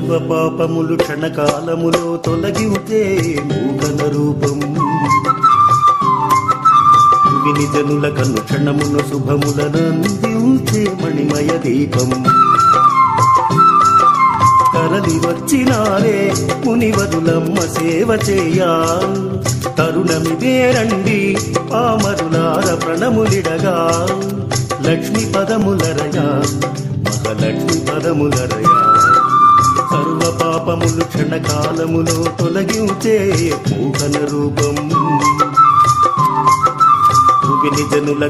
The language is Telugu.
సర్వ పాపములు క్షణకాలములో తొలగించే నూతన రూపం విని జనుల కన్ను క్షణమును శుభములనందించే మణిమయ దీపం తరలి వచ్చినారే మునివరులమ్మ సేవ చేయా తరుణమిదే రండి పామరులార ప్రణములిడగా లక్ష్మి పదములరయా మహాలక్ష్మి పదములరయా సర్వ పాపములు క్షణకాలములో తొలగించే మోహన రూపం జనుల